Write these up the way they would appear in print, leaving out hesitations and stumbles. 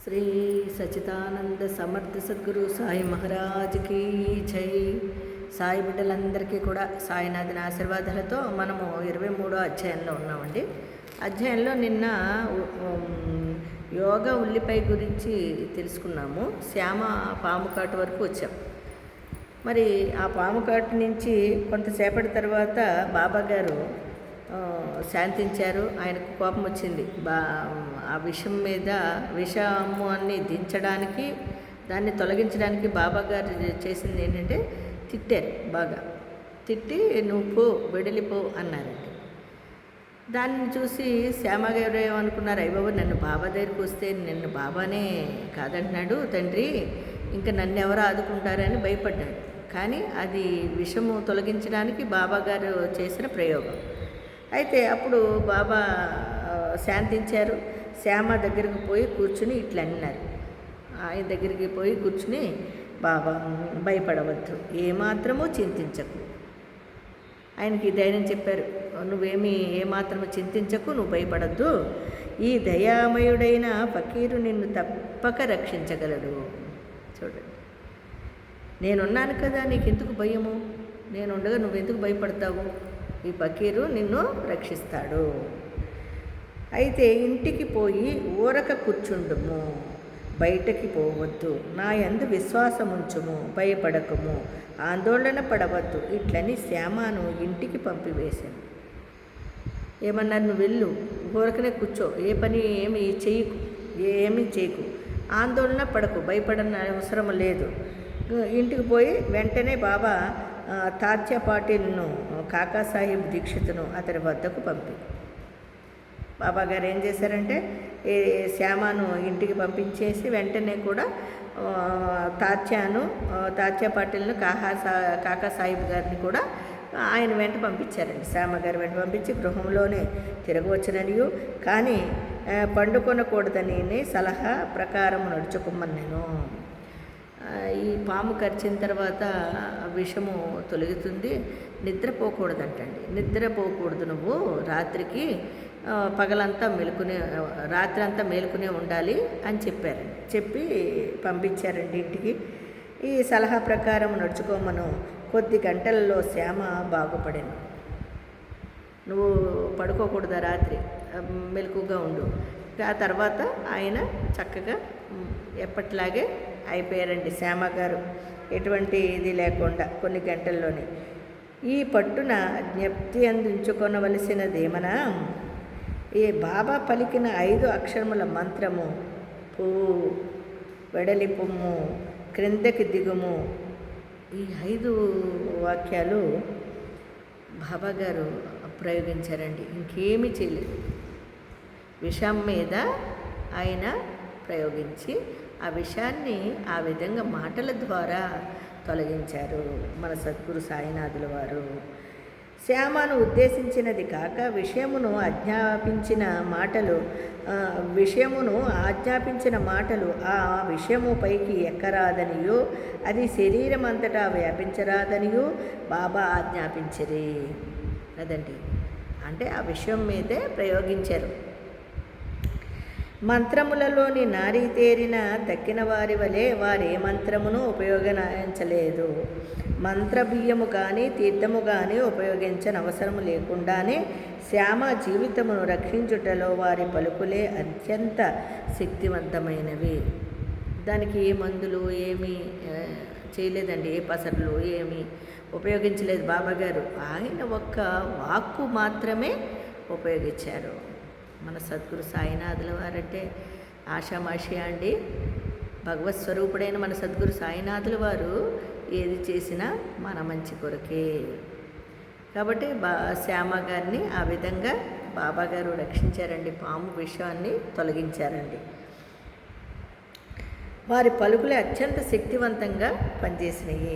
శ్రీ సచిదానంద సమర్థ సద్గురు సాయి మహారాజ్కి జై. సాయి బిడ్డలందరికీ కూడా సాయినాథుని ఆశీర్వాదాలతో మనము 23వ అధ్యాయంలో ఉన్నామండి. అధ్యాయంలో నిన్న యోగా ఉల్లిపాయ గురించి తెలుసుకున్నాము. శ్యామ పాము కాటు వరకు వచ్చాం. మరి ఆ పాము కాటు నుంచి కొంతసేపటి తర్వాత బాబా గారు శాంతించారు. ఆయనకు కోపం వచ్చింది. ఆ విషం మీద విషాన్ని దించడానికి, దాన్ని తొలగించడానికి బాబా గారు చేసింది ఏంటంటే తిట్టారు. బాగా తిట్టి నువ్వు పో, వెడలిపో అన్నారండి. దాన్ని చూసి శ్యామగారు ఏమనుకున్నారు, అయ్యబాబు నన్ను బాబా దగ్గరికి వస్తే నిన్ను బాబానే కాదంటున్నాడు తండ్రి, ఇంకా నన్ను ఎవరు ఆదుకుంటారని భయపడ్డాడు. కానీ అది విషము తొలగించడానికి బాబా గారు చేసిన ప్రయోగం. అయితే అప్పుడు బాబా శాంతించారు. శ్యామ దగ్గరికి పోయి కూర్చుని ఇట్లా అన్నారు. ఆయన దగ్గరికి పోయి కూర్చుని, బాబా భయపడవద్దు, ఏమాత్రమూ చింతించకు. ఆయనకి ధైర్యం చెప్పారు, ఏమాత్రము చింతించకు, నువ్వు భయపడద్దు, ఈ దయామయుడైన ఫకీరు నిన్ను తప్పక రక్షించగలడు. చూడండి, నేనున్నాను కదా, నీకెందుకు భయము? నేనుండగా నువ్వెందుకు భయపడతావు? ఈ ఫకీరు నిన్ను రక్షిస్తాడు. అయితే ఇంటికి పోయి ఊరక కూర్చుండుము, బయటకి పోవద్దు, నా యందు విశ్వాసముంచుము, భయపడకము, ఆందోళన పడవద్దు. ఇట్లని శ్యామను ఇంటికి పంపివేశాను. ఏమన్నారు, నువ్వు వెళ్ళు, ఊరకనే కూర్చో, ఏ పని ఏమి చేయకు, ఆందోళన పడకు, భయపడని అవసరం లేదు. ఇంటికి పోయి వెంటనే బాబా తాత్య పాటిల్ను, కాకాసాహెబ్ దీక్షితును అతని వద్దకు పంపి, బాబా గారు ఏం చేశారంటే శ్యామను ఇంటికి పంపించేసి వెంటనే కూడా తాత్య పాటిల్ను కాకాసాహెబ్ గారిని కూడా ఆయన వెంట పంపించారండి. శ్యామ గారి వెంట పంపించి గృహంలోనే తిరగవచ్చుననియు, కానీ పండుకొనకూడదని సలహా ప్రకారం నడుచుకోమని నేను. ఈ పాము కరిచిన తర్వాత విషము తొలగుతుంది, నిద్రపోకూడదంటండి. నిద్రపోకూడదు, నువ్వు రాత్రికి రాత్రి అంతా మేలుకునే ఉండాలి అని చెప్పారండి. చెప్పి పంపించారండి ఇంటికి. ఈ సలహా ప్రకారం నడుచుకోమను. కొద్ది గంటలలో శ్యామ బాగుపడాను. నువ్వు పడుకోకూడదా, రాత్రి మెలకుగా ఉండు. ఆ తర్వాత ఆయన చక్కగా ఎప్పటిలాగే అయిపోయారండి శ్యామ గారు, ఎటువంటి ఇది లేకుండా కొన్ని గంటల్లోనే. ఈ పట్టున జ్ఞప్తి అందించుకొనవలసినదేమనా, ఈ బాబా పలికిన 5 అక్షరముల మంత్రము, పూ, వెడలిపుమ్ము, క్రిందకి దిగుము, ఈ 5 వాక్యాలు బాబా గారు ప్రయోగించారండి. ఇంకేమీ చేయలేదు. విషం మీద ఆయన ప్రయోగించి ఆ విషయాన్ని ఆ విధంగా మాటల ద్వారా తొలగించారు మన సద్గురు సాయినాథుల వారు. శ్యామను ఉద్దేశించినది కాక విషయమును ఆజ్ఞాపించిన మాటలు ఆ విషయము పైకి ఎక్కరాదనియో, అది శరీరం అంతటా వ్యాపించరాదనియో బాబా ఆజ్ఞాపించరే. అదండి, అంటే ఆ విషయం మీదే ప్రయోగించారు. మంత్రములలోని నారీ తేరిన తక్కిన వారి వలె వారే మంత్రమును ఉపయోగించలేదు. మంత్రబియ్యము కానీ తీర్థము కానీ ఉపయోగించనవసరము లేకుండానే శ్యామ జీవితమును రక్షించుటలో వారి పలుకులే అత్యంత శక్తివంతమైనవి. దానికి ఏ మందులు ఏమీ చేయలేదండి, ఏ పసర్లు ఏమీ ఉపయోగించలేదు బాబాగారు. ఆయన ఒక్క వాక్కు మాత్రమే ఉపయోగించారు. మన సద్గురు సాయినాథుల వారంటే ఆషామాషి అండి. భగవత్ స్వరూపుడైన మన సద్గురు సాయినాథుల వారు ఏది చేసినా మన మంచి కొరకే. కాబట్టి శ్యామ గారిని ఆ విధంగా బాబా గారు రక్షించారండి, పాము విషయాన్ని తొలగించారండి. వారి పలుకులే అత్యంత శక్తివంతంగా పనిచేసినాయి.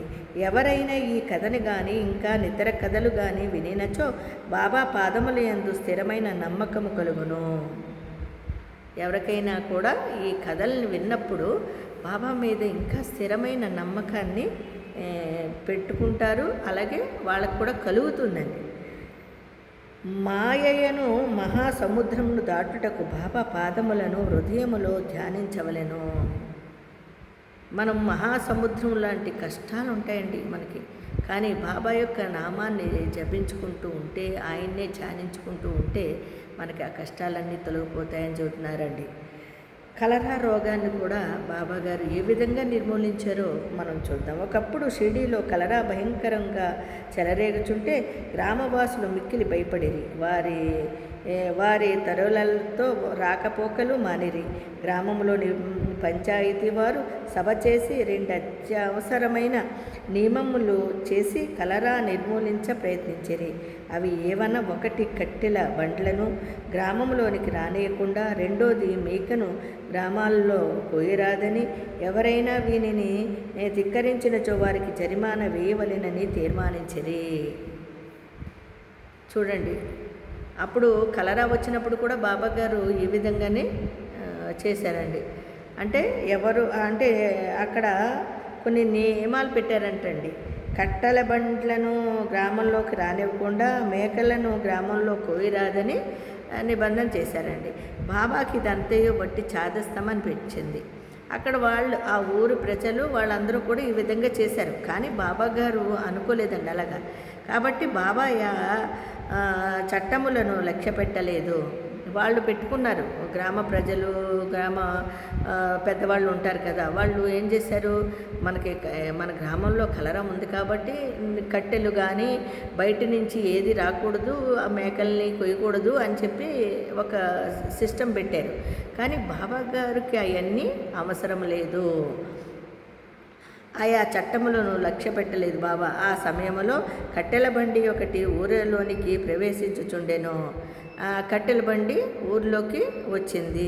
ఎవరైనా ఈ కథని కానీ ఇంకా ఇతర కథలు కానీ వినినచో బాబా పాదముల యందు స్థిరమైన నమ్మకము కలుగును. ఎవరికైనా కూడా ఈ కథల్ని విన్నప్పుడు బాబా మీద ఇంకా స్థిరమైన నమ్మకాన్ని పెట్టుకుంటారు, అలాగే వాళ్ళకు కూడా కలుగుతుందండి. మాయయను మహాసముద్రమును దాటుటకు బాబా పాదములను హృదయములో ధ్యానించవలెను. మనం మహాసముద్రం లాంటి కష్టాలు ఉంటాయండి మనకి. కానీ బాబా యొక్క నామాన్ని జపించుకుంటూ ఉంటే, ఆయన్నే ధ్యానించుకుంటూ ఉంటే మనకి ఆ కష్టాలన్నీ తొలగిపోతాయని చెబుతున్నారండి. కలరా రోగాన్ని కూడా బాబాగారు ఏ విధంగా నిర్మూలించారో మనం చూద్దాం. ఒకప్పుడు షిరిడీలో కలరా భయంకరంగా చెలరేగుచుంటే గ్రామవాసులు మిక్కిలి భయపడిరి. వారి తరులతో రాకపోకలు మానిరి. గ్రామంలోని పంచాయతీ వారు సభ చేసి 2 అత్యవసరమైన నియమములు చేసి కలరా నిర్మూలించ ప్రయత్నించిరి. అవి ఏవన్నా, 1 కట్టెల బండ్లను గ్రామంలోనికి రానియకుండా, 2ది మేకను గ్రామాల్లో కోయరాదని, ఎవరైనా వీనిని ధిక్కరించినచో వారికి జరిమానా వేయవలెనని తీర్మానించిరి. చూడండి, అప్పుడు కలరా వచ్చినప్పుడు కూడా బాబాగారు ఈ విధంగానే చేశారండి. అంటే అక్కడ కొన్ని నియమాలు పెట్టారంటండి. కట్టెల బండ్లను గ్రామంలోకి రానివ్వకుండా, మేకలను గ్రామంలో కోయరాదని నిబంధన చేశారండి. బాబాకి ఇదంతయో బట్టి చాదస్తమని పెంచింది. అక్కడ ఆ ఊరు ప్రజలు వాళ్ళందరూ కూడా ఈ విధంగా చేశారు. కానీ బాబాగారు అనుకోలేదండి అలాగా. కాబట్టి బాబా చట్టములను లక్ష్య పెట్టలేదు. వాళ్ళు పెట్టుకున్నారు. గ్రామ ప్రజలు, పెద్దవాళ్ళు ఉంటారు కదా, వాళ్ళు ఏం చేశారు, మన గ్రామంలో కలరా ఉంది కాబట్టి కట్టెలు కానీ బయట నుంచి ఏది రాకూడదు, ఆ మేకల్ని కొయ్యకూడదు అని చెప్పి ఒక సిస్టమ్ పెట్టారు. కానీ బాబా గారికి అవన్నీ అవసరం లేదు. ఆయా చట్టములను లక్ష్య పెట్టలేదు బాబా. ఆ సమయంలో కట్టెల బండి ఒకటి ఊరిలోనికి ప్రవేశించుచుండెను. కట్టెల బండి ఊరిలోకి వచ్చింది.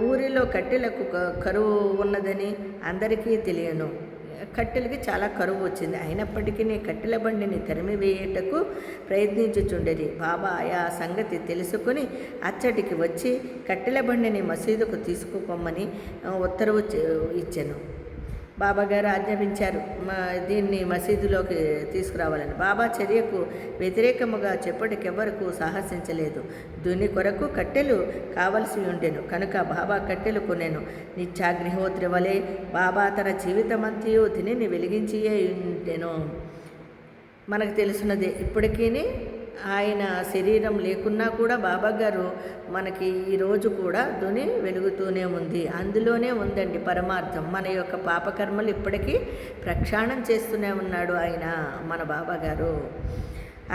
ఊరిలో కట్టెలకు కరువు ఉన్నదని అందరికీ తెలియను. కట్టెలకి చాలా కరువు వచ్చింది. అయినప్పటికీ కట్టెల బండిని తరిమివేయుటకు ప్రయత్నించుచుండేది. బాబా ఆ సంగతి తెలుసుకుని అచ్చటికి వచ్చి కట్టెల బండిని మసీదుకు తీసుకుపోమని ఉత్తర్వు ఇచ్చాను. బాబాగారు ఆజ్ఞాపించారు దీన్ని మసీదులోకి తీసుకురావాలని. బాబా చర్యకు వ్యతిరేకముగా చెప్పటికెవ్వరకు సాహసించలేదు. దీని కొరకు కట్టెలు కావలసి ఉండెను కనుక బాబా కట్టెలు కొనెను. నిత్యాగ్నిహోత్రి వలె బాబా తన జీవితమంతయు దీనిని వెలిగించియే ఉండెను. మనకు తెలుసున్నదే. ఇప్పటికీ ఆయన శరీరం లేకున్నా కూడా బాబాగారు మనకి ఈరోజు కూడా ధ్వని వెలుగుతూనే ఉంది. అందులోనే ఉందండి పరమార్థం. మన యొక్క పాపకర్మలు ఇప్పటికీ ప్రక్షాళన చేస్తూనే ఉన్నాడు ఆయన, మన బాబాగారు.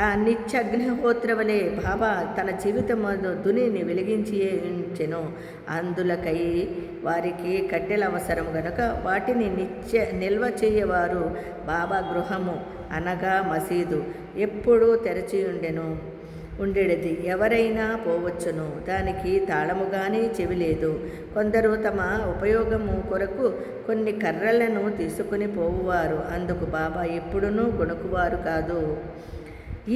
ఆ నిత్య అగ్నిహోత్ర వలె బాబా తన జీవితం ధ్వనిని వెలిగించి ఉంచెను. అందులకై వారికి కట్టెల అవసరం గనుక వాటిని నిల్వ చేయవారు బాబా గృహము అనగా మసీదు ఎప్పుడూ తెరచి ఉండేది. ఎవరైనా పోవచ్చును. దానికి తాళము కానీ చెవి లేదు. కొందరు తమ ఉపయోగము కొరకు కొన్ని కర్రలను తీసుకుని పోవువారు. అందుకు బాబా ఎప్పుడునూ గొణుకువారు కాదు.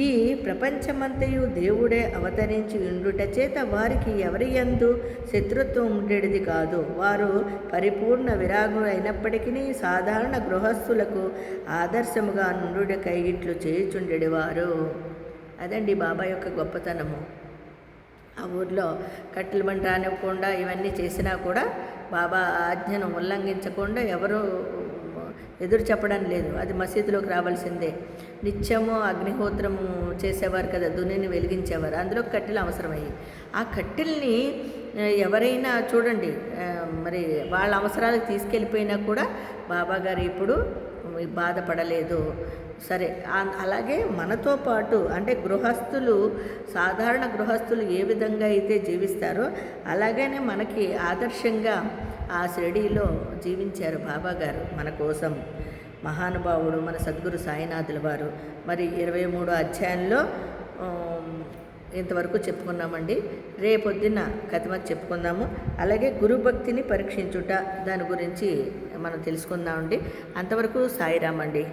ఈ ప్రపంచమంతయు దేవుడే అవతరించి ఉండుట చేత వారికి ఎవరి యందు శత్రుత్వం ఉండేది కాదు. వారు పరిపూర్ణ విరాగులు అయినప్పటికీ సాధారణ గృహస్థులకు ఆదర్శముగా నుండుటకై ఇట్లు చేయుచుండేవారు. అదండి బాబా యొక్క గొప్పతనము. ఆ ఊర్లో కట్టెల బండి రానివ్వకుండా ఇవన్నీ చేసినా కూడా బాబా ఆజ్ఞను ఉల్లంఘించకుండా ఎవరు ఎదురు చెప్పడం లేదు. అది మసీదులోకి రావాల్సిందే. నిత్యము అగ్నిహోత్రము చేసేవారు కదా, దునిని వెలిగించేవారు. అందులో కట్టెలు అవసరమయ్యి ఆ కట్టెల్ని ఎవరైనా చూడండి మరి వాళ్ళ అవసరాలకు తీసుకెళ్ళిపోయినా కూడా బాబాగారు ఇప్పుడు బాధపడలేదు. సరే, అలాగే మనతో పాటు అంటే గృహస్థులు, సాధారణ గృహస్థులు ఏ విధంగా అయితే జీవిస్తారో అలాగనే మనకి ఆదర్శంగా ఆ షిరిడీలో జీవించారు బాబాగారు మన కోసం. మహానుభావుడు మన సద్గురు సాయినాథుల వారు. మరి 23వ అధ్యాయంలో ఇంతవరకు చెప్పుకున్నామండి. రేపొద్దున కథమతి చెప్పుకుందాము. అలాగే గురుభక్తిని పరీక్షించుట దాని గురించి మనం తెలుసుకుందామండి. అంతవరకు సాయిరామండి.